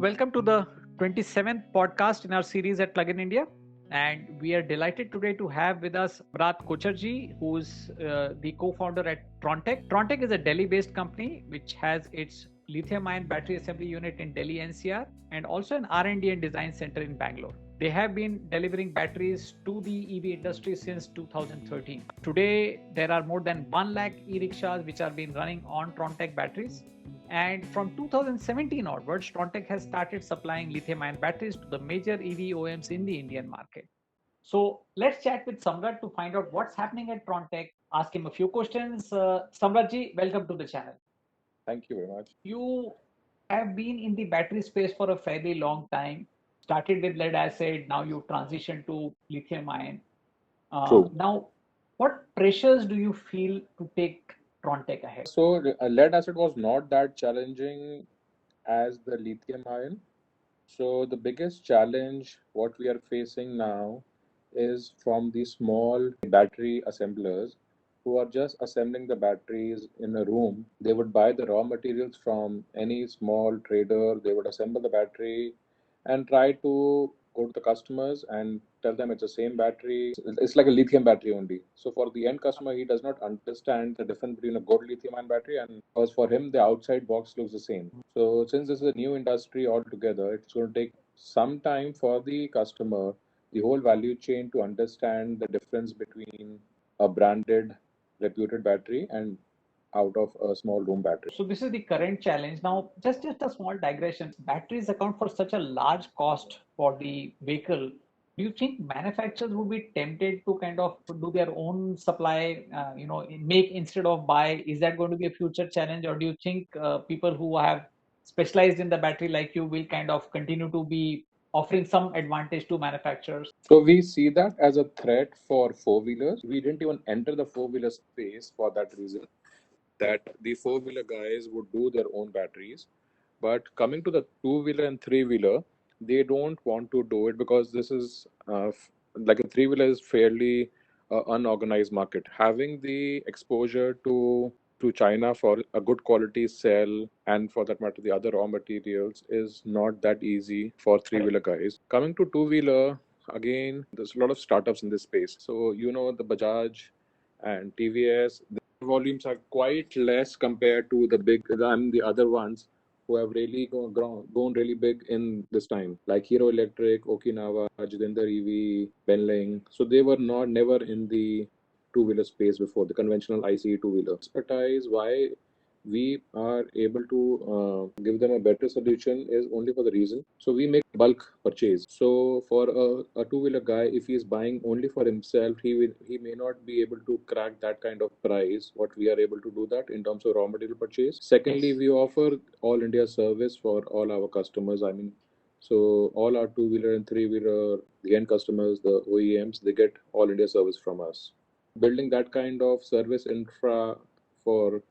welcome to the 27th podcast in our series at PluginIndia. And we are delighted today to have with us Samrath Kochar ji, who is the co-founder at Trontek. Trontek is a Delhi-based company which has its lithium ion battery assembly unit in Delhi NCR and also an R&D and design center in Bangalore. They have been delivering batteries to the EV industry since 2013. Today, there are more than 1 lakh e-Rickshaws which are being running on Trontek batteries. And from 2017 onwards, Trontek has started supplying lithium-ion batteries to the major EV OEMs in the Indian market. So let's chat with Samrath to find out what's happening at Trontek, ask him a few questions. Samrath ji, welcome to the channel. Thank you very much. You have been in the battery space for a fairly long time. Started with lead acid, now you transitioned to lithium ion. True. Now, what pressures do you feel to take Trontek ahead? So lead acid was not that challenging as the lithium ion. So the biggest challenge what we are facing now is from the small battery assemblers who are just assembling the batteries in a room. They would buy the raw materials from any small trader. They would assemble the battery and try to go to the customers and tell them it's the same battery. It's like a lithium battery only. So for the end customer, he does not understand the difference between a good lithium ion battery and because for him the outside box looks the same. So since this is a new industry altogether, it's going to take some time for the customer, the whole value chain to understand the difference between a branded, reputed battery and out of a small room battery. So this is the current challenge. Now, just a small digression. Batteries account for such a large cost for the vehicle. Do you think manufacturers would be tempted to kind of do their own supply, make instead of buy? Is that going to be a future challenge, or do you think people who have specialized in the battery like you will kind of continue to be offering some advantage to manufacturers? So we see that as a threat for four-wheelers. We didn't even enter the four-wheeler space for that reason, that the four-wheeler guys would do their own batteries. But coming to the two-wheeler and three-wheeler, they don't want to do it because this is like a three-wheeler is fairly unorganized market. Having the exposure to China for a good quality cell and for that matter the other raw materials is not that easy for three-wheeler guys. Coming to two-wheeler, again, there's a lot of startups in this space. So the Bajaj and TVS, the volumes are quite less compared to the big and the other ones who have really gone really big in this time, like Hero Electric, Okinawa, Jitendra EV, Benling. So they were never in the two-wheeler space before, the conventional ICE two-wheeler. Expertise why we are able to give them a better solution is only for the reason. So we make bulk purchase. So for a two-wheeler guy, if he is buying only for himself, he may not be able to crack that kind of price. What we are able to do that in terms of raw material purchase. Secondly, we offer all India service for all our customers. I mean, so all our two-wheeler and three-wheeler, the end customers, the OEMs, they get all India service from us. Building that kind of service infra for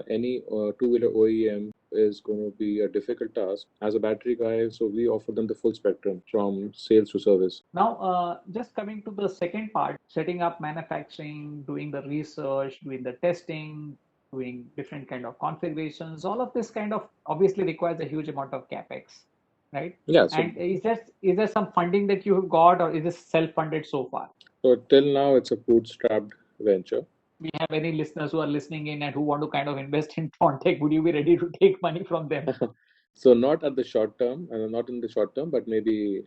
any two-wheeler OEM is going to be a difficult task. As a battery guy, so we offer them the full spectrum from sales to service. Now, just coming to the second part, setting up manufacturing, doing the research, doing the testing, doing different kind of configurations, all of this kind of obviously requires a huge amount of capex, right? Yeah. So, and is there some funding that you have got, or is this self-funded so far? So till now, it's a bootstrapped venture. We have any listeners who are listening in and who want to kind of invest in Trontek, would you be ready to take money from them? So not at the short term, not in the short term, but maybe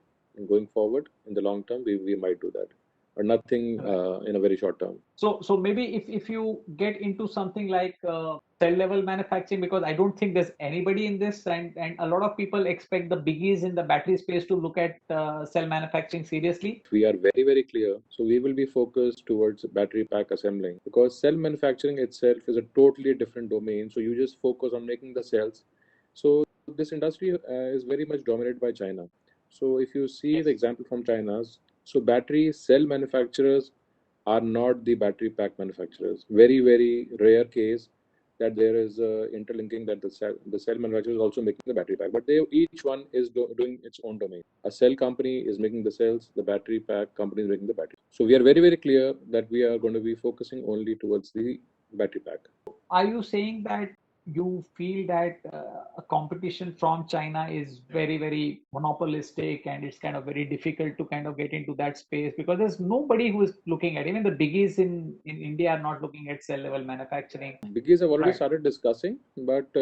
going forward in the long term, we might do that. But nothing in a very short term. So maybe if you get into something like cell level manufacturing, because I don't think there's anybody in this, and a lot of people expect the biggies in the battery space to look at cell manufacturing seriously. We are very, very clear. So we will be focused towards battery pack assembling because cell manufacturing itself is a totally different domain. So you just focus on making the cells. So this industry is very much dominated by China. So if you see the example from China's, so battery cell manufacturers are not the battery pack manufacturers. Very, very rare case that there is interlinking that the cell manufacturer is also making the battery pack, but each one is doing its own domain. A cell company is making the cells, the battery pack company is making the battery. So we are very, very clear that we are going to be focusing only towards the battery pack. Are you saying that you feel that a competition from China is very, very monopolistic, and it's kind of very difficult to kind of get into that space because there's nobody who is looking at, even the biggies in India are not looking at cell level manufacturing. Biggies have already Right. started discussing, but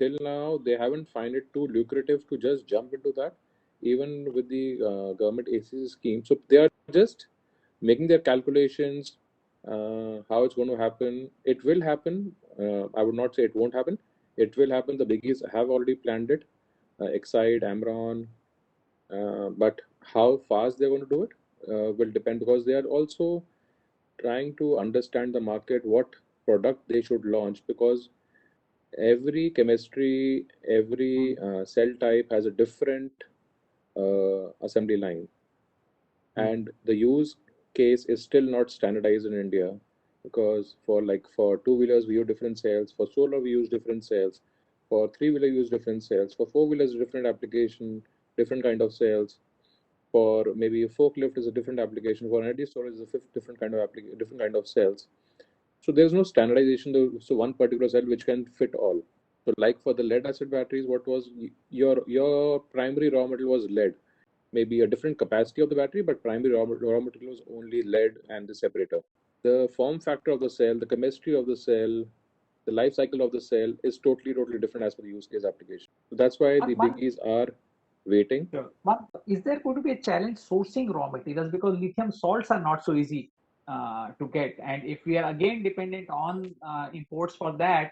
till now they haven't find it too lucrative to just jump into that, even with the government ACC scheme. So they are just making their calculations, how it's going to happen. It will happen. I would not say it won't happen. It will happen. The biggies have already planned it. Exide, Amron, but how fast they're going to do it will depend, because they are also trying to understand the market, what product they should launch, because every chemistry, every cell type has a different assembly line, and the use case is still not standardized in India, because for two-wheelers we use different cells, for solar we use different cells, for three-wheeler use different cells, for four-wheelers different application, different kind of cells, for maybe a forklift is a different application, for energy storage is a different kind of different kind of cells. So there's no standardization so one particular cell which can fit all. So like for the lead acid batteries, what was your primary raw material was lead, maybe a different capacity of the battery, but primary raw material was only lead and the separator. The form factor of the cell, the chemistry of the cell, the life cycle of the cell is totally different as per the use case application. So that's why the biggies are waiting. Sure. Is there going to be a challenge sourcing raw materials, because lithium salts are not so easy to get, and if we are again dependent on imports for that,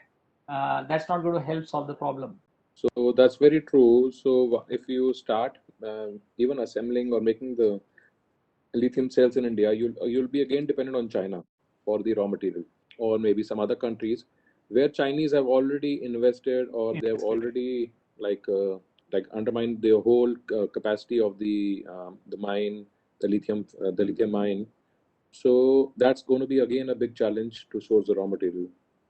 that's not going to help solve the problem. So that's very true. So if you start even assembling or making the lithium cells in India, you'll be again dependent on China for the raw material, or maybe some other countries where Chinese have already invested, or they have already like undermined the whole capacity of the mine, the lithium mine. So that's going to be again a big challenge to source the raw material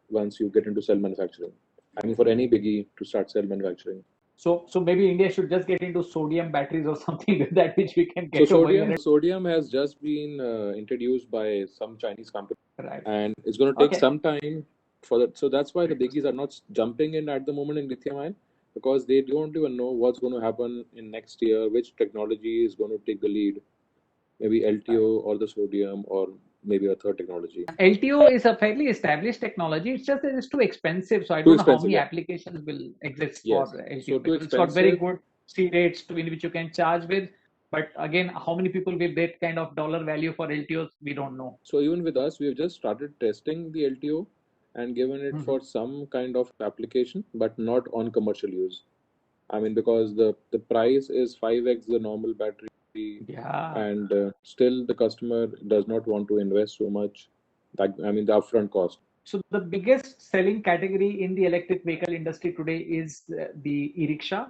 once you get into cell manufacturing. I mean, for any biggie to start cell manufacturing. So maybe India should just get into sodium batteries or something like that, which we can So get over here. sodium has just been introduced by some Chinese company, Right. and it's going to take Okay. some time for that. So that's why the biggies are not jumping in at the moment in lithium ion, because they don't even know what's going to happen in next year, which technology is going to take the lead, maybe LTO or the sodium, or maybe a third technology. LTO is a fairly established technology. It's just that it's too expensive. So I Too don't know how expensive, many yeah. applications will exist Yes. for LTO. So too Because it's got very expensive. good C rates in which you can charge with. But again, how many people will get kind of dollar value for LTOs? We don't know. So even with us, we have just started testing the LTO and given it for some kind of application, but not on commercial use. I mean, because the price is 5x the normal battery, Yeah. and still the customer does not want to invest so much. Like, I mean, the upfront cost. So the biggest selling category in the electric vehicle industry today is the e-rickshaw,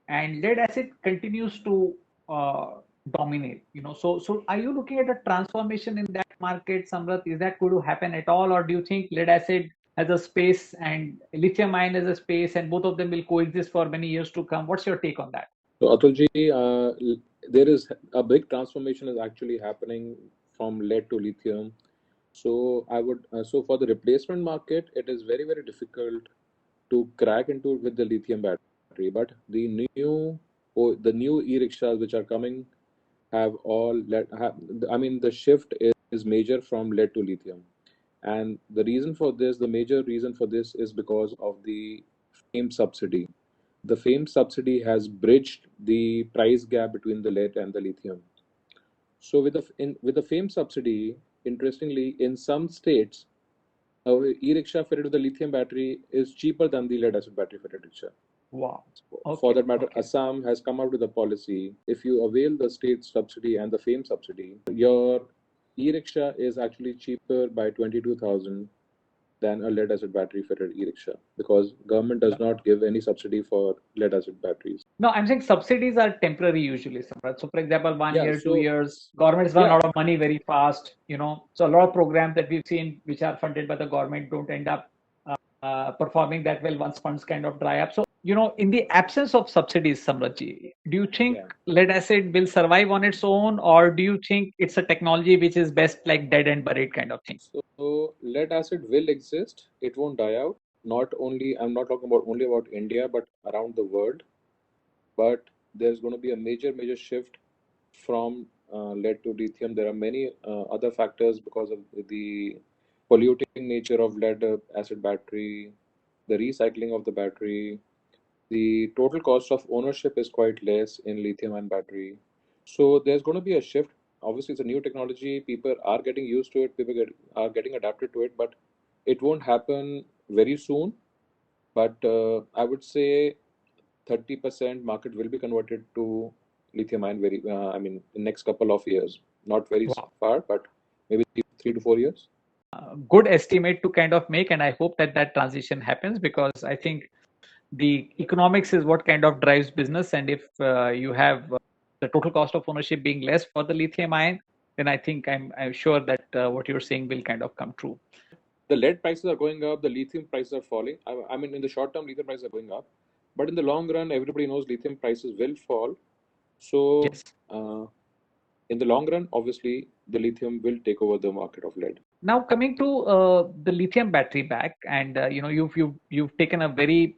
and lead acid continues to dominate. So are you looking at a transformation in that market, Samrath? Is that going to happen at all, or do you think lead acid has a space and lithium ion has a space, and both of them will coexist for many years to come? What's your take on that? So Atulji, there is a big transformation is actually happening from lead to lithium. So so for the replacement market, it is very difficult to crack into with the lithium battery. But the new e-rickshaws which are coming have all I mean, the shift is major from lead to lithium, and the major reason for this is because of the FAME subsidy. The FAME subsidy has bridged the price gap between the lead and the lithium. So with the FAME subsidy, interestingly, in some states, a e-rickshaw fitted with a lithium battery is cheaper than the lead acid battery fitted rickshaw. Wow. For that matter, Assam has come out with a policy. If you avail the state subsidy and the FAME subsidy, your e-rickshaw is actually cheaper by 22,000 than a lead acid battery fitted e-rickshaw, because government does not give any subsidy for lead acid batteries. No, I'm saying subsidies are temporary usually, Samrat. So, for example, 1 year, 2 years, governments run out of money very fast. So a lot of programs that we've seen which are funded by the government don't end up performing that well once funds kind of dry up. So, in the absence of subsidies, Samratji, do you think lead acid will survive on its own, or do you think it's a technology which is best like dead and buried kind of thing? So lead acid will exist. It won't die out. I'm not talking about only about India, but around the world. But there's going to be a major shift from lead to lithium. There are many other factors because of the polluting nature of lead acid battery, the recycling of the battery. The total cost of ownership is quite less in lithium ion battery. So there's going to be a shift. Obviously, it's a new technology. People are getting used to it. Are getting adapted to it, but it won't happen very soon. But I would say 30% market will be converted to lithium ion I mean, in next couple of years. Not very Wow. far, but maybe 3 to 4 years. Good estimate to kind of make, and I hope that that transition happens, because I think the economics is what kind of drives business, and if you have the total cost of ownership being less for the lithium ion, then I think I'm sure that what you're saying will kind of come true. The lead prices are going up, the lithium prices are falling. I mean, in the short term, lithium prices are going up, but in the long run, everybody knows lithium prices will fall. So, Yes. in the long run, obviously, the lithium will take over the market of lead. Now coming to the lithium battery back, and you've taken a very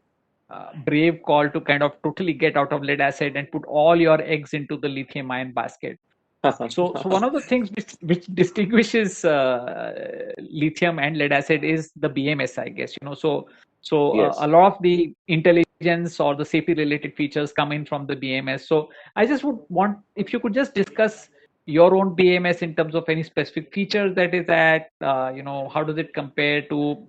brave call to kind of totally get out of lead acid and put all your eggs into the lithium ion basket. So one of the things which distinguishes lithium and lead acid is the BMS, I guess. Yes. A lot of the intelligence or the safety related features come in from the BMS. So I just would want, if you could just discuss your own BMS in terms of any specific features that is at, how does it compare to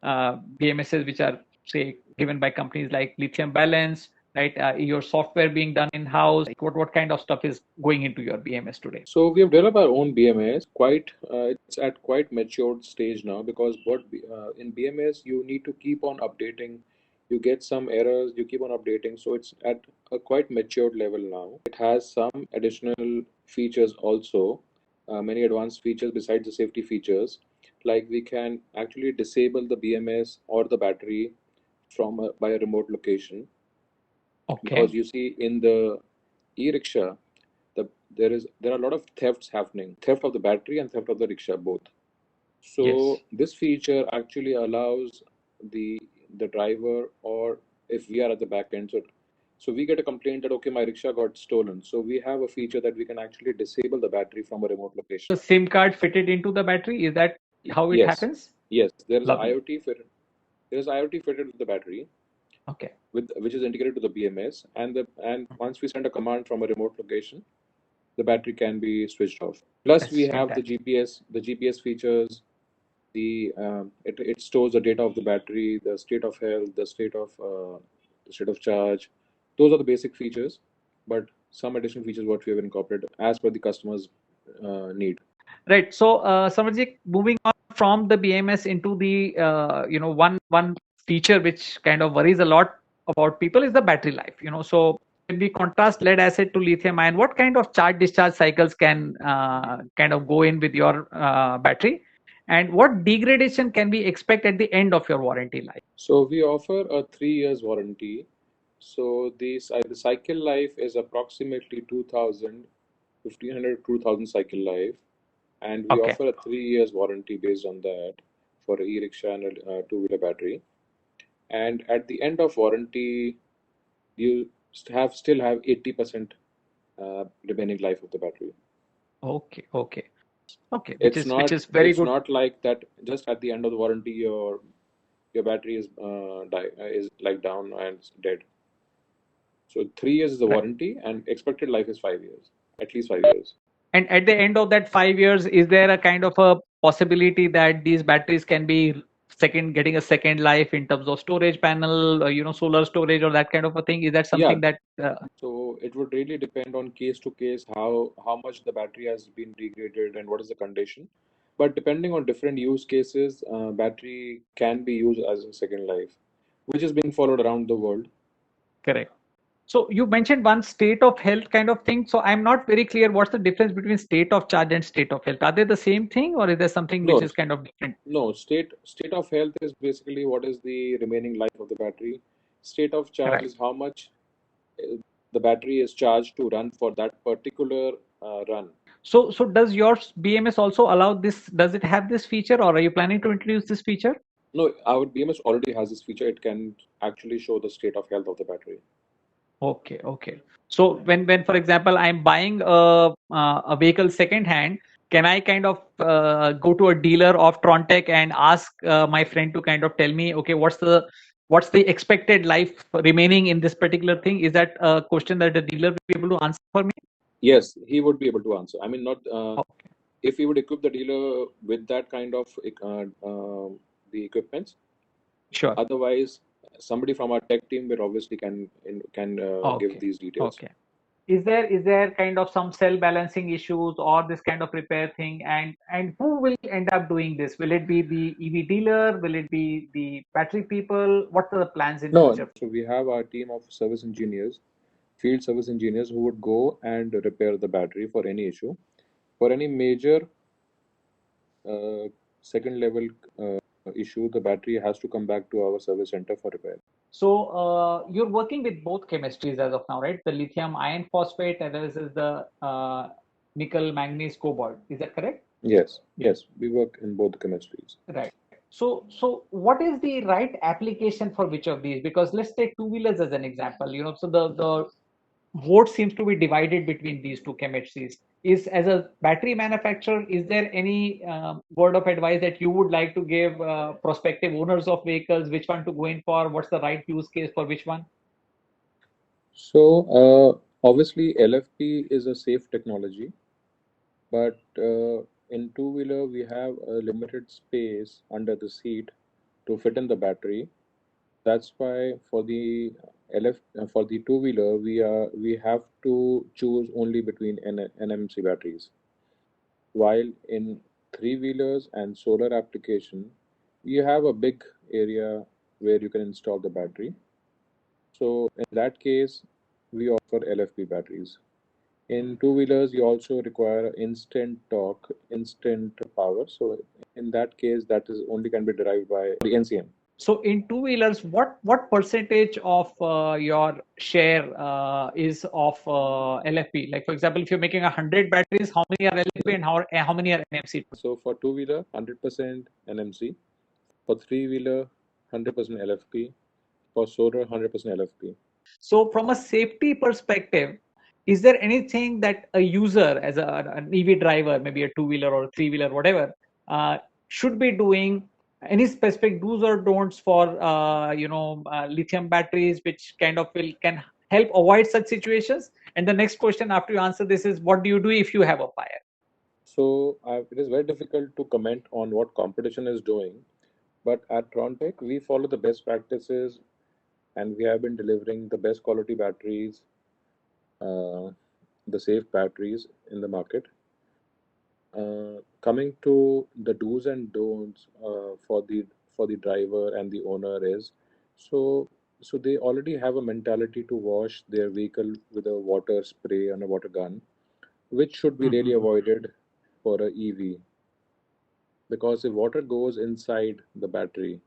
BMSs which are, say, given by companies like Lithium Balance, right? Your software being done in house. Like what kind of stuff is going into your BMS today? So we have developed our own BMS. It's at quite matured stage now, because in BMS you need to keep on updating. You get some errors, you keep on updating. So it's at a quite matured level now. It has some additional features also, many advanced features besides the safety features. Like we can actually disable the BMS or the battery by a remote location. Because Okay. you see in the e-rickshaw, there are a lot of thefts happening, theft of the battery and theft of the rickshaw both. Yes. So this feature actually allows the the driver, or if we are at the back end, so we get a complaint that okay, my rickshaw got stolen, so we have a feature that we can actually disable the battery from a remote location. The SIM card fitted into the battery. Is that how it Yes, happens? yes, Lovely. there is IoT fitted with the battery, Okay. which is integrated to the BMS, and once we send a command from a remote location, the battery can be switched off. Plus, we That's have fantastic. the GPS features. It stores the data of the battery, the state of health, the state of charge. Those are the basic features, but some additional features what we have incorporated as per the customer's need. Right. So, Samarji, moving on from the BMS into the, one feature which kind of worries a lot about people is the battery life. So when we contrast lead acid to lithium ion, what kind of charge discharge cycles can kind of go in with your battery, and what degradation can we expect at the end of your warranty life? So we offer a 3 years warranty. So the cycle life is approximately 1,500 to 2,000 cycle life, and we Okay. offer a 3 years warranty based on that for a e-rickshaw and a two-wheeler battery. And at the end of warranty, you still have 80% remaining life of the battery. Okay. Okay. Okay. It's Which not is very it's good. not like that. Just at the end of the warranty, your battery is like down and dead. So 3 years is the Right. warranty, and expected life is 5 years, at least 5 years. And at the end of that 5 years, is there a kind of a possibility that these batteries can be getting a second life in terms of storage panel, solar storage or that kind of a thing? Is that Yeah. something that? So it would really depend on case to case how much the battery has been degraded and what is the condition. But depending on different use cases, battery can be used as a second life, which is being followed around the world. Correct. So you mentioned one state of health kind of thing. So I'm not very clear what's the difference between state of charge and state of health. Are they the same thing, or is there something which No, is kind of different? no. State of health is basically what is the remaining life of the battery. State of charge Right. is how much uh, the battery is charged to run for that particular run. So does your BMS also allow this? Does it have this feature, or are you planning to introduce this feature? No, our BMS already has this feature. It can actually show the state of health of the battery. Okay, okay. So when for example I'm buying a vehicle second hand, can I kind of go to a dealer of Trontek and ask my friend to kind of tell me, okay, what's the expected life remaining in this particular thing? Is that a question that the dealer will be able to answer for me? Yes, he would be able to answer. I mean, not Okay, if we would equip the dealer with that kind of the equipments. sure. Otherwise, somebody from our tech team will obviously can give Okay, these details. okay. Is there kind of some cell balancing issues or this kind of repair thing, and who will end up doing this? Will it be the EV dealer? Will it be the battery people? What are the plans in No, future? so we have our team of service engineers, field service engineers who would go and repair the battery for any issue. For any major uh, second level issue, the battery has to come back to our service center for repair. So you're working with both chemistries as of now, right? The lithium iron phosphate as well as the nickel manganese cobalt. Is that correct? Yes, yes, we work in both the chemistries. Right. So what is the right application for which of these? Because let's take two-wheelers as an example. So the vote seems to be divided between these two chemistries. Is as a battery manufacturer, is there any word of advice that you would like to give prospective owners of vehicles, which one to go in for? What's the right use case for which one? So, obviously, LFP is a safe technology, but in two-wheeler, we have a limited space under the seat to fit in the battery. That's why for the for the two-wheeler, we have to choose only between NMC batteries. While in three-wheelers and solar application, you have a big area where you can install the battery. So in that case, we offer LFP batteries. In two-wheelers, you also require instant torque, instant power. So in that case, that is only can be derived by the NCM. So in two-wheelers, what percentage of your share is of LFP? Like for example, if you're making 100 batteries, how many are LFP and how many are NMC? So for two-wheeler, 100% NMC. For three-wheeler, 100% LFP. For solar, 100% LFP. So from a safety perspective, is there anything that a user as an EV driver, maybe a two-wheeler or three-wheeler, whatever, should be doing? Any specific do's or don'ts for lithium batteries, which kind of can help avoid such situations? And the next question after you answer this is, what do you do if you have a fire? So it is very difficult to comment on what competition is doing. But at Trontek, we follow the best practices and we have been delivering the best quality batteries, uh, the safe batteries in the market. Coming to the do's and don'ts for the driver and the owner is so they already have a mentality to wash their vehicle with a water spray and a water gun, which should be really Mhm. avoided for a EV because if water goes inside the battery,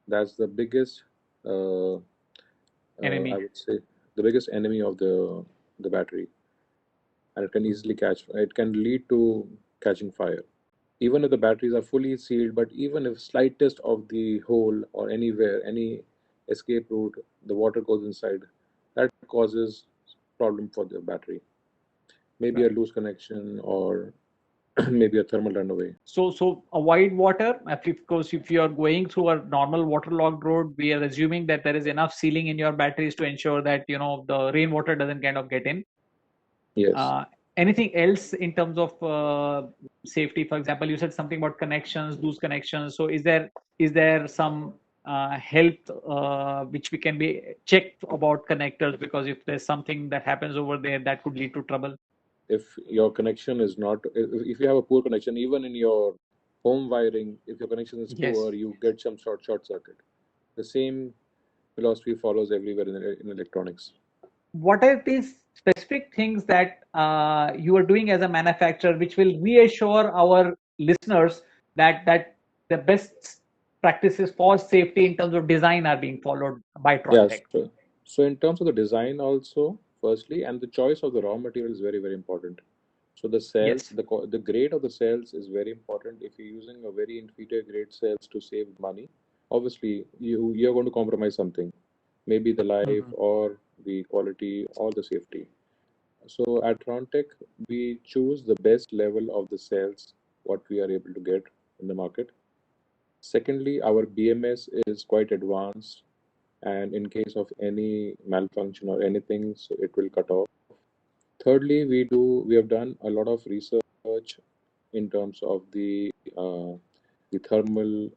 that's the biggest I Enemy. would say the biggest enemy of the battery, and it can easily catch. It can lead to catching fire. Even if the batteries are fully sealed, but even if slightest of the hole or anywhere, any escape route, the water goes inside, that causes problem for the battery. Maybe a Right. loose connection or maybe a thermal runaway. So avoid water. Of course, if you are going through a normal waterlogged road, we are assuming that there is enough sealing in your batteries to ensure that the rainwater doesn't kind of get in. Yes. Uh, Anything else in terms of safety? For example, you said something about connections, loose connections. So is there some health which we can be checked about connectors, because if there's something that happens over there that could lead to trouble. If your connection is not, if you have a poor connection, even in your home wiring, if your connection is Yes. poor, you get some short circuit. The same philosophy follows everywhere in electronics. What are these specific things that you are doing as a manufacturer which will reassure our listeners that the best practices for safety in terms of design are being followed by Yes. Trontek? So in terms of the design also, firstly, and the choice of the raw material is very, very important. So the cells, Yes. the grade of the cells is very important. If you're using a very inferior grade cells to save money, obviously you're going to compromise something, maybe the life or the quality or the safety. So at Trontek, we choose the best level of the cells what we are able to get in the market. Secondly, our BMS is quite advanced, and in case of any malfunction or anything, so it will cut off. Thirdly, we have done a lot of research in terms of the uh, thermal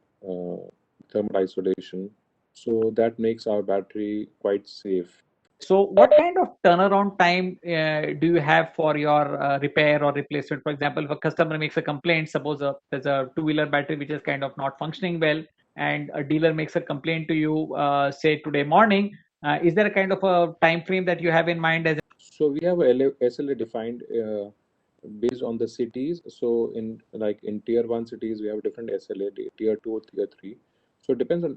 isolation, so that makes our battery quite safe. So what kind of turnaround time do you have for your repair or replacement? For example, if a customer makes a complaint, suppose there's a two-wheeler battery which is kind of not functioning well, and a dealer makes a complaint to you, say today morning, is there a kind of a time frame that you have in mind as? So we have a SLA defined based on the cities. So in tier one cities, we have different SLA, tier two, tier three. So it depends on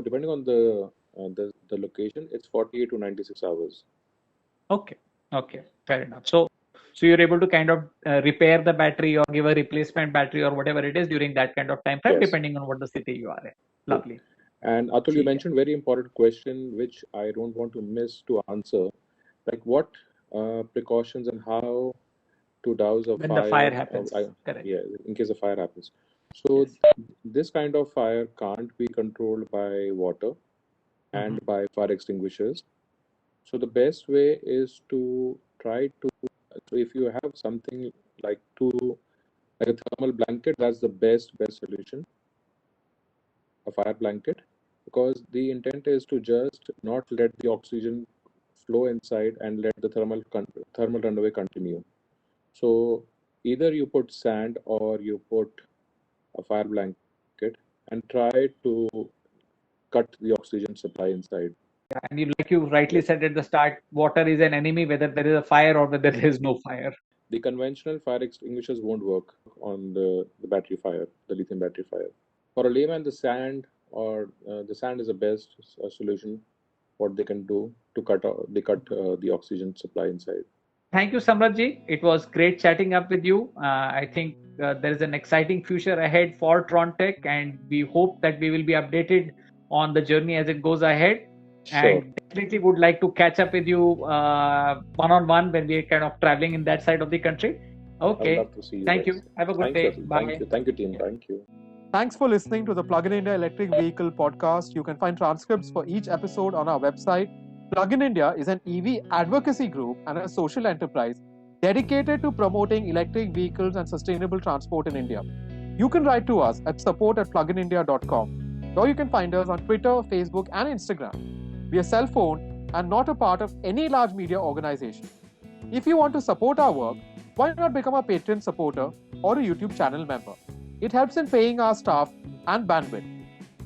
depending on the location, it's 48 to 96 hours. Okay, fair enough. So you're able to kind of repair the battery or give a replacement battery or whatever it is during that kind of time frame, Yes. depending on what the city you are in. Lovely. And Atul, you mentioned very important question, which I don't want to miss to answer. Like what precautions and how to douse a When fire. the fire happens. Correct. Yeah, in case a fire happens. So Yes. this kind of fire can't be controlled by water and by fire extinguishers. So the best way is to try to, so if you have something like like a thermal blanket, that's the best solution, a fire blanket, because the intent is to just not let the oxygen flow inside and let the thermal runaway continue. So either you put sand or you put a fire blanket and try to cut the oxygen supply inside. And like you rightly said at the start, water is an enemy, whether there is a fire or whether there is no fire. The conventional fire extinguishers won't work on the battery fire, the lithium battery fire. For a layman, the sand is the best solution. What they can do to cut the oxygen supply inside. Thank you, Samrath. It was great chatting up with you. I think there is an exciting future ahead for Trontek, and we hope that we will be updated on the journey as it goes ahead. Sure. And definitely would like to catch up with you one-on-one when we're kind of traveling in that side of the country. Okay. I'd love to see you. Thank guys. you. Have a good Thanks, day. Atul. Bye. Thank you, team. Thank you. Thanks for listening to the Plug-in India Electric Vehicle podcast. You can find transcripts for each episode on our website. Plug-in India is an EV advocacy group and a social enterprise dedicated to promoting electric vehicles and sustainable transport in India. You can write to us at support@pluginindia.com, or you can find us on Twitter, Facebook, and Instagram. We are self-owned and not a part of any large media organization. If you want to support our work, why not become a Patreon supporter or a YouTube channel member? It helps in paying our staff and bandwidth.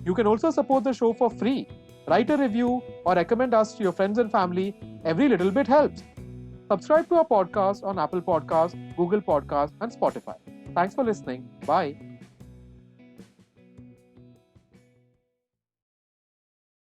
You can also support the show for free. Write a review or recommend us to your friends and family. Every little bit helps. Subscribe to our podcast on Apple Podcasts, Google Podcasts, and Spotify. Thanks for listening. Bye.